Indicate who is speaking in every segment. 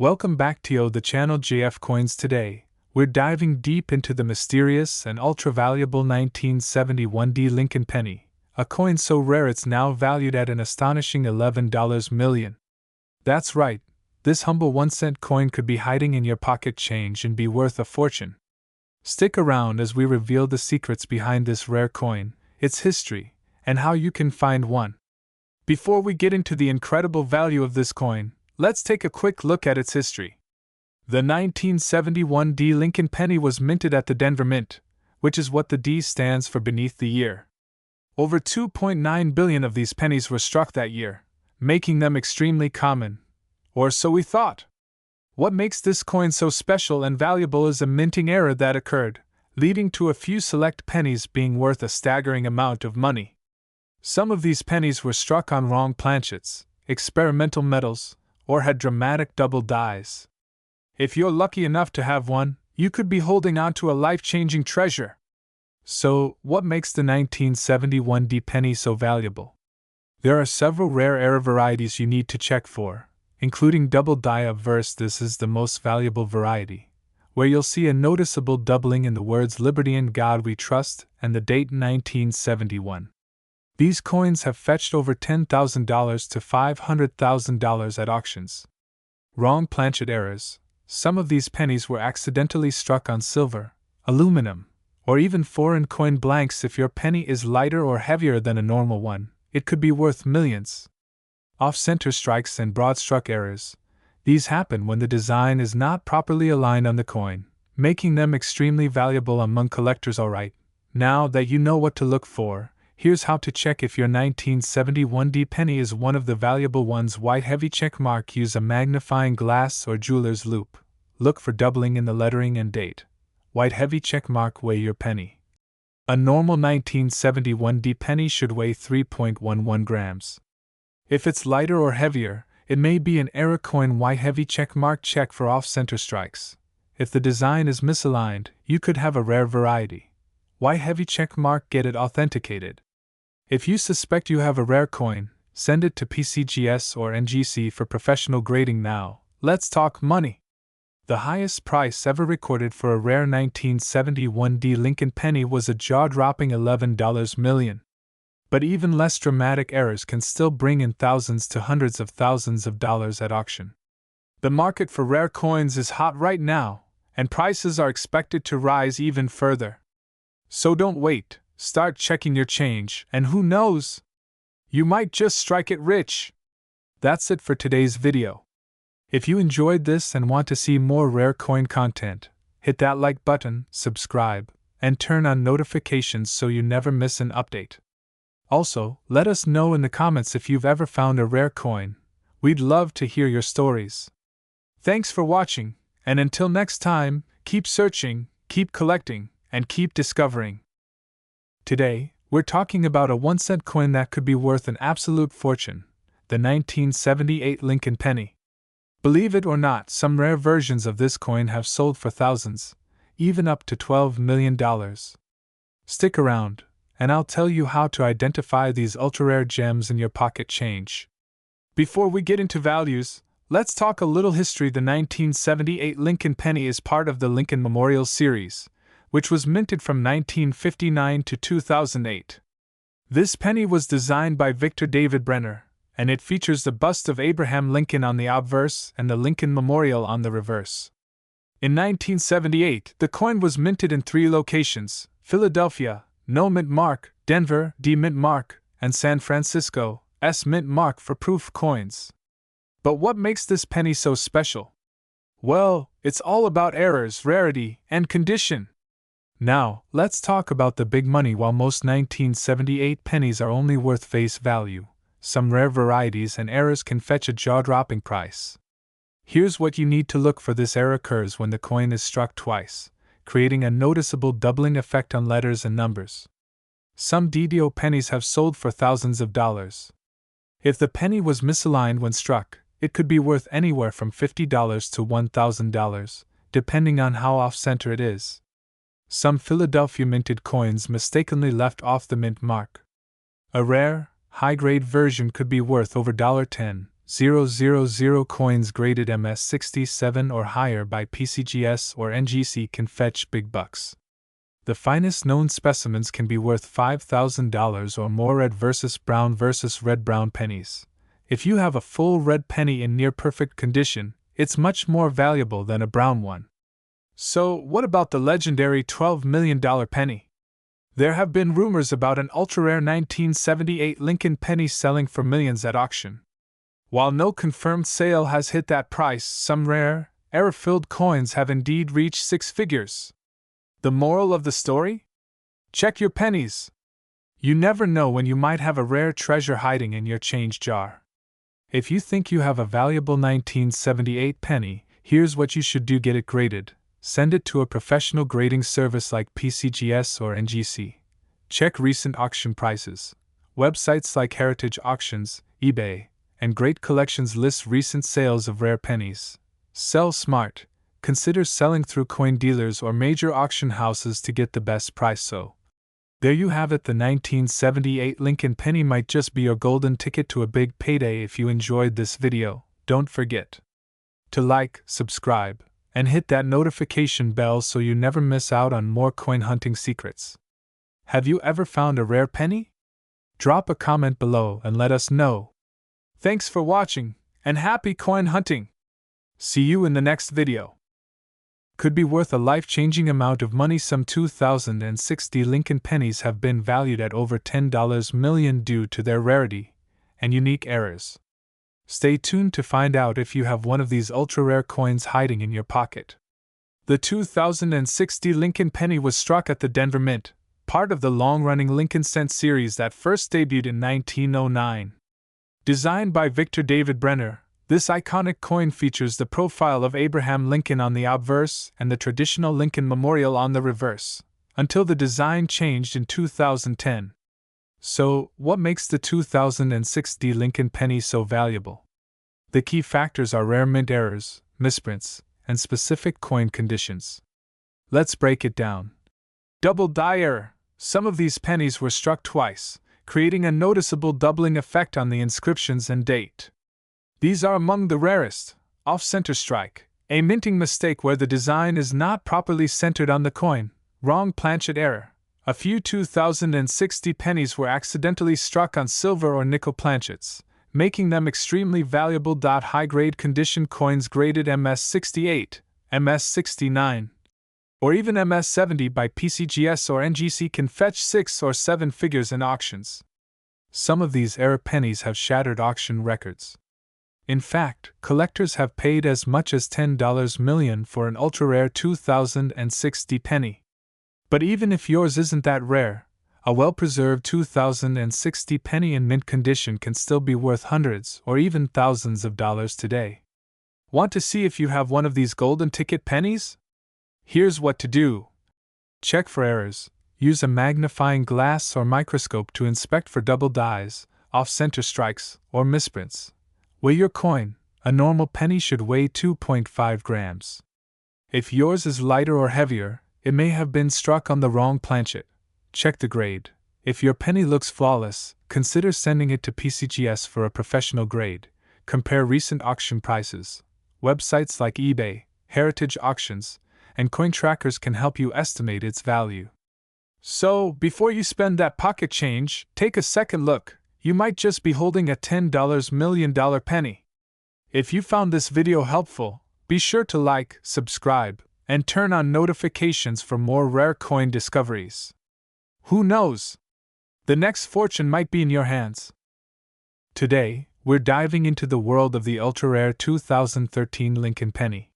Speaker 1: Welcome back to the channel JF Coins. Today, we're diving deep into the mysterious and ultra-valuable 1971 Lincoln penny, a coin so rare it's now valued at an astonishing $11 million. That's right, this humble 1-cent coin could be hiding in your pocket change and be worth a fortune. Stick around as we reveal the secrets behind this rare coin, its history, and how you can find one. Before we get into the incredible value of this coin, let's take a quick look at its history. The 1971 Lincoln penny was minted at the Denver Mint, which is what the D stands for beneath the year. Over 2.9 billion of these pennies were struck that year, making them extremely common. Or so we thought. What makes this coin so special and valuable is a minting error that occurred, leading to a few select pennies being worth a staggering amount of money. Some of these pennies were struck on wrong planchets, experimental metals, or had dramatic double dies. If you're lucky enough to have one, you could be holding on to a life-changing treasure. So, what makes the 1971 penny so valuable? There are several rare error varieties you need to check for, including double die obverse. This is the most valuable variety, where you'll see a noticeable doubling in the words "Liberty and God We Trust" and the date 1971. These coins have fetched over $10,000 to $500,000 at auctions. Wrong planchet errors. Some of these pennies were accidentally struck on silver, aluminum, or even foreign coin blanks. If your penny is lighter or heavier than a normal one, it could be worth millions. Off-center strikes and broad-struck errors. These happen when the design is not properly aligned on the coin, making them extremely valuable among collectors. Alright, now that you know what to look for, here's how to check if your 1971 penny is one of the valuable ones. White heavy check mark. Use a magnifying glass or jeweler's loupe. Look for doubling in the lettering and date. White heavy check mark. Weigh your penny. A normal 1971 penny should weigh 3.11 grams. If it's lighter or heavier, it may be an error coin. White heavy check mark. Check for off-center strikes. If the design is misaligned, you could have a rare variety. White heavy check mark. Get it authenticated. If you suspect you have a rare coin, send it to PCGS or NGC for professional grading. Now, let's talk money. The highest price ever recorded for a rare 1971 Lincoln penny was a jaw-dropping $11 million. But even less dramatic errors can still bring in thousands to hundreds of thousands of dollars at auction. The market for rare coins is hot right now, and prices are expected to rise even further. So don't wait. Start checking your change, and who knows? You might just strike it rich. That's it for today's video. If you enjoyed this and want to see more rare coin content, hit that like button, subscribe, and turn on notifications so you never miss an update. Also, let us know in the comments if you've ever found a rare coin. We'd love to hear your stories. Thanks for watching, and until next time, keep searching, keep collecting, and keep discovering. Today, we're talking about a 1-cent coin that could be worth an absolute fortune, the 1978 Lincoln penny. Believe it or not, some rare versions of this coin have sold for thousands, even up to $12 million. Stick around, and I'll tell you how to identify these ultra-rare gems in your pocket change. Before we get into values, let's talk a little history. The 1978 Lincoln penny is part of the Lincoln Memorial series, which was minted from 1959 to 2008. This penny was designed by Victor David Brenner, and it features the bust of Abraham Lincoln on the obverse and the Lincoln Memorial on the reverse. In 1978, the coin was minted in 3 locations: Philadelphia, No Mint Mark, Denver, D Mint Mark, and San Francisco, S Mint Mark for proof coins. But what makes this penny so special? Well, it's all about errors, rarity, and condition. Now, let's talk about the big money. While most 1978 pennies are only worth face value, some rare varieties and errors can fetch a jaw-dropping price. Here's what you need to look for. This error occurs when the coin is struck twice, creating a noticeable doubling effect on letters and numbers. Some DDO pennies have sold for thousands of dollars. If the penny was misaligned when struck, it could be worth anywhere from $50 to $1,000, depending on how off-center it is. Some Philadelphia minted coins mistakenly left off the mint mark. A rare, high-grade version could be worth over $10 000 coins graded MS67 or higher by PCGS or NGC can fetch big bucks. The finest known specimens can be worth $5,000 or more. Red versus red brown pennies. If you have a full red penny in near perfect condition, it's much more valuable than a brown one. So, what about the legendary $12 million penny? There have been rumors about an ultra-rare 1978 Lincoln penny selling for millions at auction. While no confirmed sale has hit that price, some rare, error-filled coins have indeed reached six figures. The moral of the story? Check your pennies. You never know when you might have a rare treasure hiding in your change jar. If you think you have a valuable 1978 penny, here's what you should do: get it graded. Send it to a professional grading service like PCGS or NGC. Check recent auction prices. Websites like Heritage Auctions, eBay, and Great Collections list recent sales of rare pennies. Sell smart. Consider selling through coin dealers or major auction houses to get the best price. So, there you have it. The 1978 Lincoln penny might just be your golden ticket to a big payday. If you enjoyed this video, don't forget to like, subscribe, and hit that notification bell so you never miss out on more coin hunting secrets. Have you ever found a rare penny? Drop a comment below and let us know. Thanks for watching, and happy coin hunting! See you in the next video. Could be worth a life-changing amount of money. Some 2060 Lincoln pennies have been valued at over $10 million due to their rarity and unique errors. Stay tuned to find out if you have one of these ultra-rare coins hiding in your pocket. The 2060 Lincoln penny was struck at the Denver Mint, part of the long-running Lincoln cent series that first debuted in 1909. Designed by Victor David Brenner, this iconic coin features the profile of Abraham Lincoln on the obverse and the traditional Lincoln Memorial on the reverse, until the design changed in 2010. So, what makes the 2060 Lincoln penny so valuable? The key factors are rare mint errors, misprints, and specific coin conditions. Let's break it down. Double die error. Some of these pennies were struck twice, creating a noticeable doubling effect on the inscriptions and date. These are among the rarest. Off-center strike, a minting mistake where the design is not properly centered on the coin. Wrong planchet error. A few 2060 pennies were accidentally struck on silver or nickel planchets, making them extremely valuable. High-grade condition coins graded MS68, MS69, or even MS70 by PCGS or NGC can fetch 6 or 7 figures in auctions. Some of these error pennies have shattered auction records. In fact, collectors have paid as much as $10 million for an ultra-rare 2060 penny. But even if yours isn't that rare, a well-preserved 2060 penny in mint condition can still be worth hundreds or even thousands of dollars today. Want to see if you have one of these golden ticket pennies? Here's what to do. Check for errors. Use a magnifying glass or microscope to inspect for double dies, off-center strikes, or misprints. Weigh your coin. A normal penny should weigh 2.5 grams. If yours is lighter or heavier, it may have been struck on the wrong planchet. Check the grade. If your penny looks flawless, consider sending it to PCGS for a professional grade. Compare recent auction prices. Websites like eBay, Heritage Auctions, and coin trackers can help you estimate its value. So, before you spend that pocket change, take a second look. You might just be holding a $10 million penny. If you found this video helpful, be sure to like, subscribe, and turn on notifications for more rare coin discoveries. Who knows? The next fortune might be in your hands. Today, we're diving into the world of the ultra-rare 2013 Lincoln penny.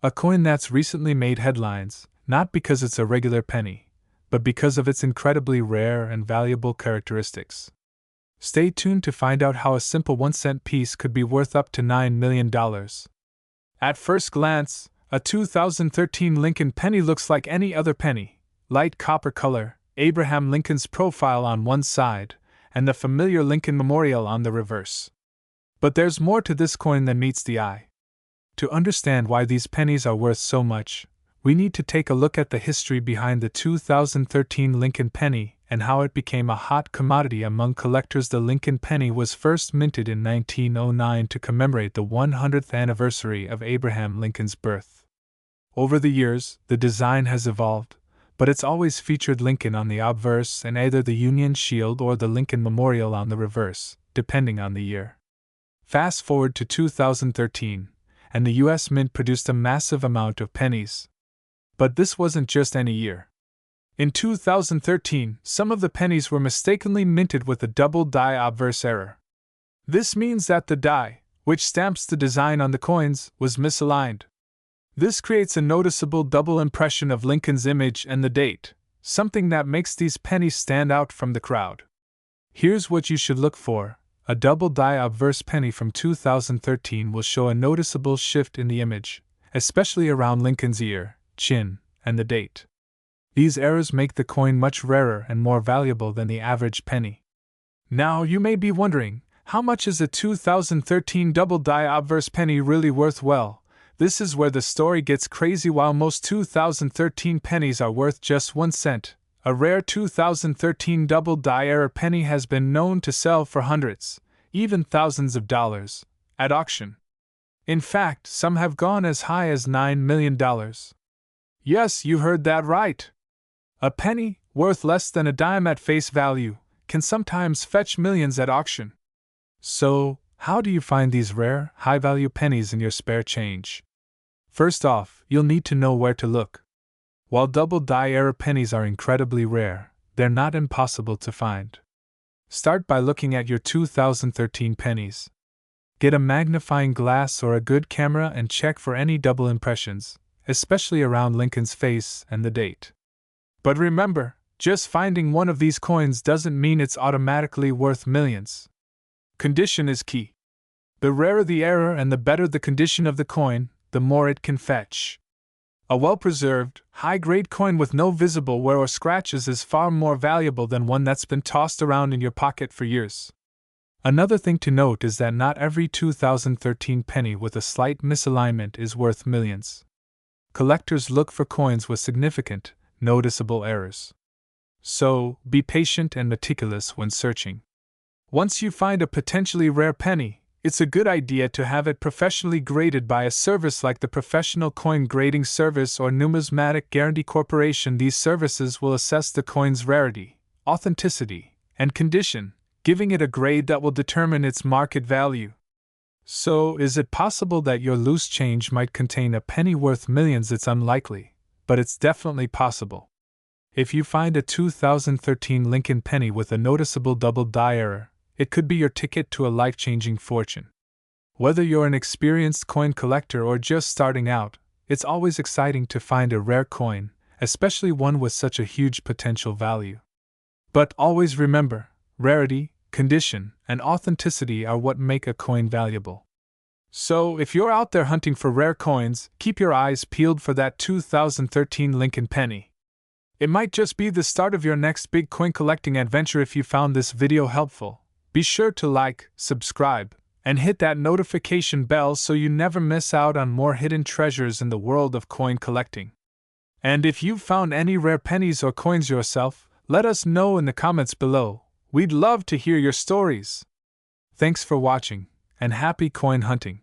Speaker 1: A coin that's recently made headlines, not because it's a regular penny, but because of its incredibly rare and valuable characteristics. Stay tuned to find out how a simple 1-cent piece could be worth up to $9 million. At first glance, a 2013 Lincoln penny looks like any other penny. Light copper color, Abraham Lincoln's profile on one side, and the familiar Lincoln Memorial on the reverse. But there's more to this coin than meets the eye. To understand why these pennies are worth so much, we need to take a look at the history behind the 2013 Lincoln penny and how it became a hot commodity among collectors. The Lincoln penny was first minted in 1909 to commemorate the 100th anniversary of Abraham Lincoln's birth. Over the years, the design has evolved, but it's always featured Lincoln on the obverse and either the Union Shield or the Lincoln Memorial on the reverse, depending on the year. Fast forward to 2013, and the U.S. Mint produced a massive amount of pennies. But this wasn't just any year. In 2013, some of the pennies were mistakenly minted with a double die obverse error. This means that the die, which stamps the design on the coins, was misaligned. This creates a noticeable double impression of Lincoln's image and the date, something that makes these pennies stand out from the crowd. Here's what you should look for. A double die obverse penny from 2013 will show a noticeable shift in the image, especially around Lincoln's ear, chin, and the date. These errors make the coin much rarer and more valuable than the average penny. Now you may be wondering, how much is a 2013 double die obverse penny really worth? Well, this is where the story gets crazy. While most 2013 pennies are worth just 1 cent, a rare 2013 double die error penny has been known to sell for hundreds, even thousands of dollars, at auction. In fact, some have gone as high as $9 million. Yes, you heard that right. A penny, worth less than a dime at face value, can sometimes fetch millions at auction. So, how do you find these rare, high-value pennies in your spare change? First off, you'll need to know where to look. While double die error pennies are incredibly rare, they're not impossible to find. Start by looking at your 2013 pennies. Get a magnifying glass or a good camera and check for any double impressions, especially around Lincoln's face and the date. But remember, just finding one of these coins doesn't mean it's automatically worth millions. Condition is key. The rarer the error and the better the condition of the coin, the more it can fetch. A well-preserved, high-grade coin with no visible wear or scratches is far more valuable than one that's been tossed around in your pocket for years. Another thing to note is that not every 2013 penny with a slight misalignment is worth millions. Collectors look for coins with significant, noticeable errors. So, be patient and meticulous when searching. Once you find a potentially rare penny, it's a good idea to have it professionally graded by a service like the Professional Coin Grading Service or Numismatic Guarantee Corporation. These services will assess the coin's rarity, authenticity, and condition, giving it a grade that will determine its market value. So, is it possible that your loose change might contain a penny worth millions? It's unlikely, but it's definitely possible. If you find a 2013 Lincoln penny with a noticeable double die error, it could be your ticket to a life-changing fortune. Whether you're an experienced coin collector or just starting out, it's always exciting to find a rare coin, especially one with such a huge potential value. But always remember, rarity, condition, and authenticity are what make a coin valuable. So, if you're out there hunting for rare coins, keep your eyes peeled for that 2013 Lincoln penny. It might just be the start of your next big coin collecting adventure. If you found this video helpful, be sure to like, subscribe, and hit that notification bell so you never miss out on more hidden treasures in the world of coin collecting. And if you've found any rare pennies or coins yourself, let us know in the comments below. We'd love to hear your stories. Thanks for watching, and happy coin hunting!